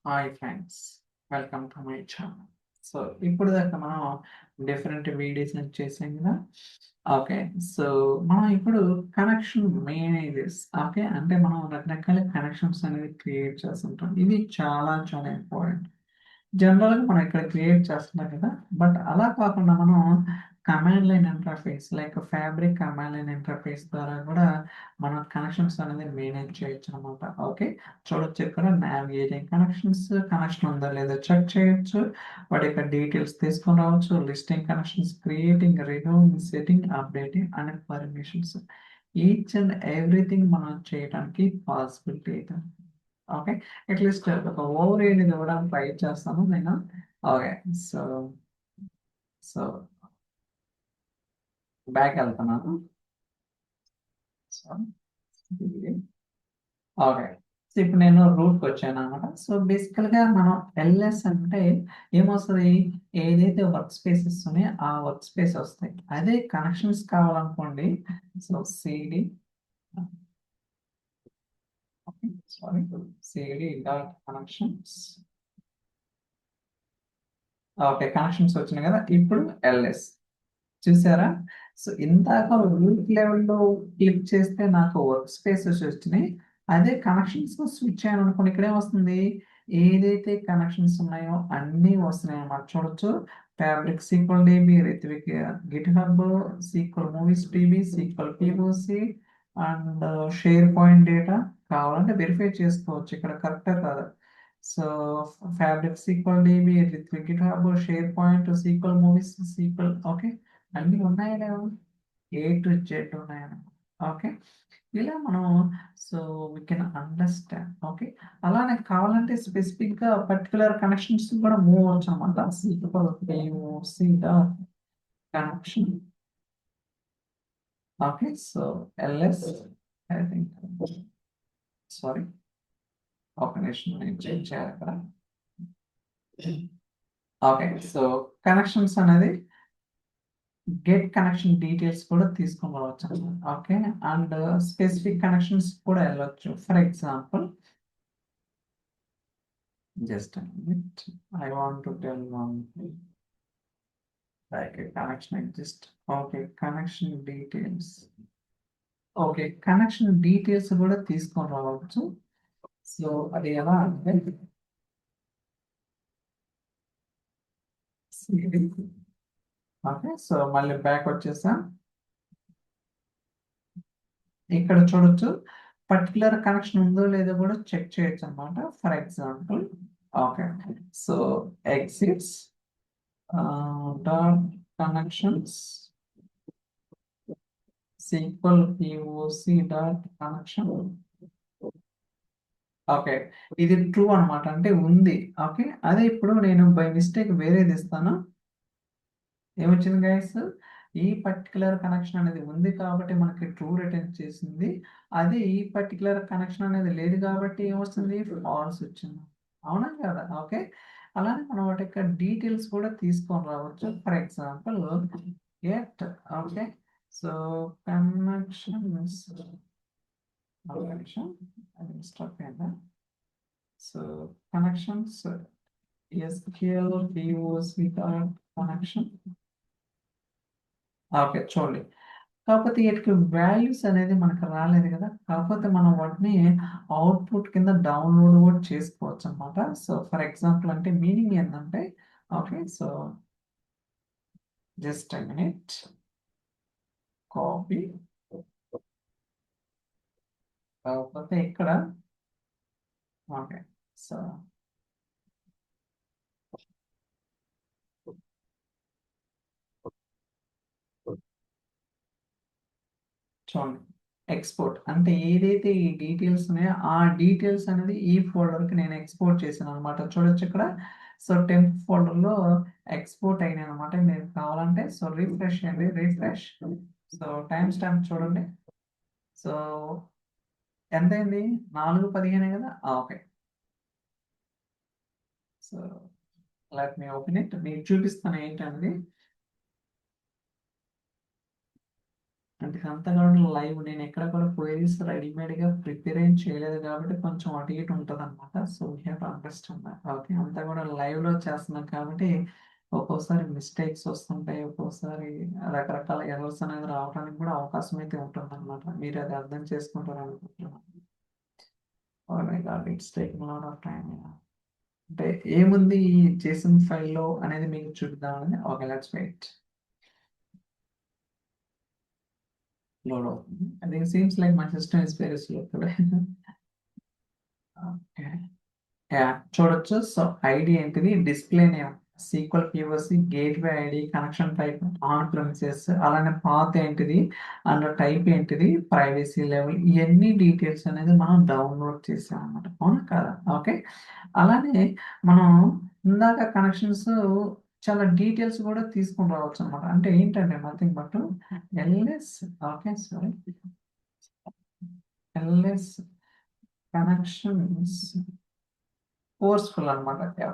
Hi friends, welcome to my channel. So ఇప్పుడు దాకా మనం డిఫరెంట్ వీడియోస్ చేసాం కదా. ఓకే, సో మనం ఇప్పుడు కనెక్షన్ మేనేజర్స్, ఓకే, అంటే మనం రకరకాల కనెక్షన్స్ అనేది క్రియేట్ చేస్తుంటాం. ఇది చాలా చాలా ఇంపార్టెంట్. జనరల్గా మనం ఇక్కడ క్రియేట్ చేస్తున్నాం కదా, బట్ అలా కాకుండా మనం command line interface like fabric command line interface ద్వారా కూడా మనం కనెక్షన్స్ అనేది మేనేజ్ చేయొచ్చు అనమాట. ఓకే, చూడొచ్చు ఇక్కడ నావిగేటింగ్ కనెక్షన్స్, కనెక్షన్ ఉందా లేదా చెక్ చేయొచ్చు, వాటి యొక్క డీటెయిల్స్ తీసుకొని రావచ్చు, listing connections, creating, removing, setting, updating and permissions. Each and everything మనం చేయడానికి పాసిబిలిటీ అయితే. ఓకే, అట్లీస్ట్ ఒక ఓవర్ ఇది ఇవ్వడానికి ట్రై చేస్తాను నేను. ఓకే, సో సో బ్యాక్ వెళ్తున్నాను. సో ఓకే, సో ఇప్పుడు నేను రూట్కి వచ్చాను అనమాట. సో బేసికల్గా మనం ఎల్ఎస్ అంటే ఏమొస్తుంది, ఏదైతే వర్క్ స్పేసెస్ ఉన్నాయో ఆ వర్క్ స్పేస్ వస్తాయి. అదే కనెక్షన్స్ కావాలనుకోండి, so cd, sorry, cd dot connections. Okay, connections వచ్చినాయి కదా, ఇప్పుడు ఎల్ఎస్ చూసారా. సో ఇందాక రూట్ లెవెల్లో క్లిక్ చేస్తే నాకు వర్క్ స్పేసెస్ వచ్చినాయి. అదే కనెక్షన్స్ స్విచ్ అయ్యాను అనుకోండి, ఇక్కడ ఏమొస్తుంది, ఏదైతే కనెక్షన్స్ ఉన్నాయో అన్నీ వస్తున్నాయి అన్నమాట. చూడొచ్చు, fabric SQL DB, Ritvik GitHub, SQL movies TV, SQL POC and SharePoint data. కావాలంటే వెరిఫై చేసుకోవచ్చు ఇక్కడ కరెక్టా కాదా. So fabric SQL DB, Ritvik GitHub, SharePoint, SQL movies, SQL, okay, అన్ని ఉన్నాయా లేవు, A to Z ఉన్నాయని. ఓకే, ఇలా మనం, so we can understand. Okay, అలానే కావాలంటే స్పెసిఫిక్గా పర్టికులర్ కనెక్షన్స్ కూడా మూవ్ అవచ్చు అనమాట. Connection. Okay, so LS, I think, sorry, ఒక నిమిషం నేను చెక్ చేయాలి ఇక్కడ. ఓకే, సో కనెక్షన్స్ అనేది గెట్ కనెక్షన్ డీటెయిల్స్ కూడా తీసుకొని రావచ్చు. ఓకే, అండ్ స్పెసిఫిక్ కనెక్షన్స్ కూడా వెళ్ళొచ్చు. For example, just I want to tell one like connection exist. Okay, connection details. Okay, connection details కూడా తీసుకొని రావచ్చు. సో అది ఎలా అంటే, ఓకే, సో మళ్ళీ బ్యాక్ వచ్చేసాం. ఇక్కడ చూడొచ్చు, పర్టికులర్ కనెక్షన్ ఉందో లేదో కూడా చెక్ చేయొచ్చు అనమాట. For example, okay, so exits dot connections SQL POC dot connection. Okay, ఇది ట్రూ అనమాట, అంటే ఉంది. ఓకే, అదే ఇప్పుడు నేను బై మిస్టేక్ వేరేది ఇస్తాను. ఏమొచ్చింది గైస్, ఈ పర్టికులర్ కనెక్షన్ అనేది ఉంది కాబట్టి మనకి ట్రూ రిటర్న్ చేసింది. అది ఈ పర్టికులర్ కనెక్షన్ అనేది లేదు కాబట్టి ఏమొస్తుంది, ఫాల్స్ వచ్చింది. అవునా కదా. ఓకే, అలానే మనం వాటి యొక్క డీటెయిల్స్ కూడా తీసుకొని రావచ్చు. For example get, okay, so connections, అది స్టాప్ అయిందా. So connections SQL POC connection. Okay, చూడండి, కాకపోతే వీటికి వాల్యూస్ అనేది మనకు రాలేదు కదా, కాకపోతే మనం వాటిని అవుట్పుట్ కింద డౌన్లోడ్ కూడా చేసుకోవచ్చు అనమాట. సో ఫర్ ఎగ్జాంపుల్ అంటే మీనింగ్ ఏంటంటే, okay, so just minute, copy, కాకపోతే ఇక్కడ, ఓకే, సో చూడండి, ఎక్స్పోర్ట్ అంటే ఏదైతే ఈ డీటెయిల్స్ ఉన్నాయో ఆ డీటెయిల్స్ అనేది ఈ ఫోల్డర్కి నేను ఎక్స్పోర్ట్ చేశాను అనమాట. చూడొచ్చు ఇక్కడ, సో టెంప్ ఫోల్డర్లో ఎక్స్పోర్ట్ అయినాయి అనమాట. మీరు కావాలంటే సో రిఫ్రెష్ చేయండి, రిఫ్రెష్. సో టైం స్టాంప్ చూడండి, సో ఎంత అయింది, 4:15 కదా. Okay, so let me open it, మీకు చూపిస్తాను ఏంటండి. అంటే ఇదంతా కూడా లైవ్, నేను ఎక్కడ కూడా క్వైరీస్ రెడీమేడ్గా ప్రిపేర్ ఏం చేయలేదు కాబట్టి కొంచెం అటు ఇటు ఉంటుంది అనమాట. So we have to understand that. Okay, అంతా కూడా లైవ్లో చేస్తున్నాం కాబట్టి ఒక్కోసారి మిస్టేక్స్ వస్తుంటాయి, ఒక్కోసారి రకరకాల ఎర్రర్స్ అనేది రావడానికి కూడా అవకాశం అయితే ఉంటుంది అనమాట. మీరు అది అర్థం చేసుకుంటారు అనుకుంటున్నాను. Oh my god, it's taking lot of time. అంటే ఏముంది ఈ జేసన్ ఫైల్లో అనేది మీకు చూపిద్దామని. Okay, let's wait. లోడ్ అవుతుంది. I think seems like my system is very slow today. Okay, yeah చూడొచ్చు. సో ఐడి ఏంటిది, display name sequel POC, gateway ID, connection type on premises, అలానే పాత్ ఏంటిది, అండ్ టైప్ ఏంటిది, privacy level, ఇవన్నీ details అనేది మనం download చేసాం అనమాట. అవునా కదా? ఓకే, అలానే మనం ఇందాక కనెక్షన్స్ చాలా డీటెయిల్స్ కూడా తీసుకొని రావచ్చు అనమాట. అంటే ఏంటంటే nothing but LS, okay sorry, LS connections forceful అనమాట.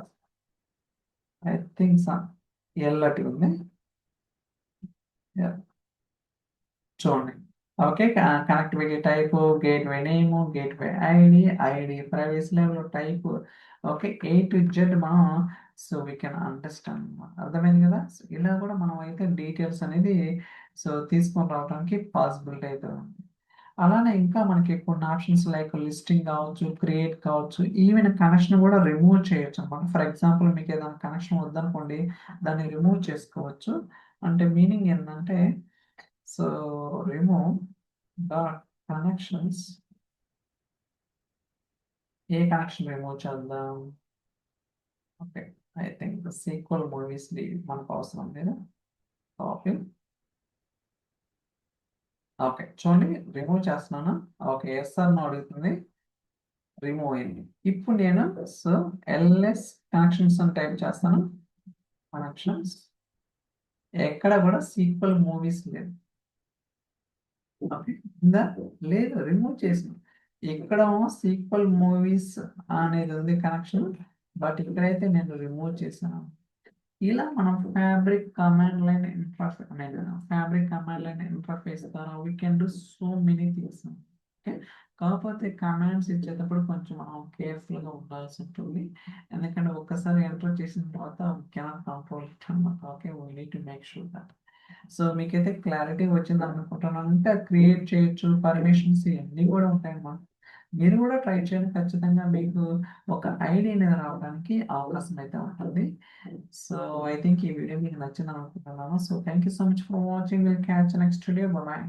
ఐ థింక్ ఎల్లటి ఉంది. Yeah. చూడండి. Okay, connectivity type, gateway name, gateway ID, ID privacy level, type. Okay, A to Z మనం, సో వీ కెన్ అండర్స్టాండ్ అనమాట. అర్థమైంది కదా? సో ఇలా కూడా మనం అయితే డీటెయిల్స్ అనేది సో తీసుకొని రావడానికి పాసిబిలిటీ అయితే ఉంది. అలానే ఇంకా మనకి కొన్ని ఆప్షన్స్ లైక్ లిస్టింగ్ కావచ్చు, క్రియేట్ కావచ్చు, ఈవెన్ కనెక్షన్ కూడా రిమూవ్ చేయొచ్చు అనమాట. ఫర్ ఎగ్జాంపుల్ మీకు ఏదైనా కనెక్షన్ వద్దనుకోండి, దాన్ని రిమూవ్ చేసుకోవచ్చు. అంటే మీనింగ్ ఏంటంటే, సో రిమూవ్ ద కనెక్షన్స్. ఏ కనెక్షన్ రిమూవ్ చేద్దాం? Okay, I think sequel movies మనకు అవసరం లేదు. ఓకే, ఓకే చూడండి, రిమూవ్ చేస్తున్నాను. ఓకే, ఎస్ఆర్ అడుగుతుంది, రిమూవ్ అయింది. ఇప్పుడు నేను సో ఎల్ఎస్ కనెక్షన్స్ అని టైప్ చేస్తాను. కనెక్షన్స్ ఎక్కడ కూడా సీక్వల్ మూవీస్ లేదు. ఓకే, ఉందా? లేదు, రిమూవ్ చేసిన. ఇక్కడ సీక్వల్ మూవీస్ అనేది ఉంది కనెక్షన్, బట్ ఇక్కడైతే నేను రిమూవ్ చేశాను. ఇలా మనం fabric command line interface, fabric command line interface ద్వారా we can do so many things. Okay, కాకపోతే కమాండ్స్ ఇచ్చేటప్పుడు కొంచెం మనం కేర్ఫుల్గా ఉండాల్సి ఉంటుంది. ఎందుకంటే ఒక్కసారి ఎంటర్ చేసిన తర్వాత కెనాట్ కంట్రోల్ ఇట్ అనమాట. Okay, we need to make sure that. So మీకైతే క్లారిటీ వచ్చింది అనుకుంటున్నాను. ఇంకా క్రియేట్ చేయొచ్చు, పర్మిషన్స్ ఇవన్నీ కూడా ఉంటాయన్నమాట. మీరు కూడా ట్రై చేయండి, ఖచ్చితంగా మీకు ఒక ఐడియా అనేది రావడానికి అవకాశం అయితే ఉంటుంది. సో ఐ థింక్ ఈ వీడియో మీకు నచ్చిందని అనుకుంటున్నాను. So thank you so much for watching. Will catch next video. Bye.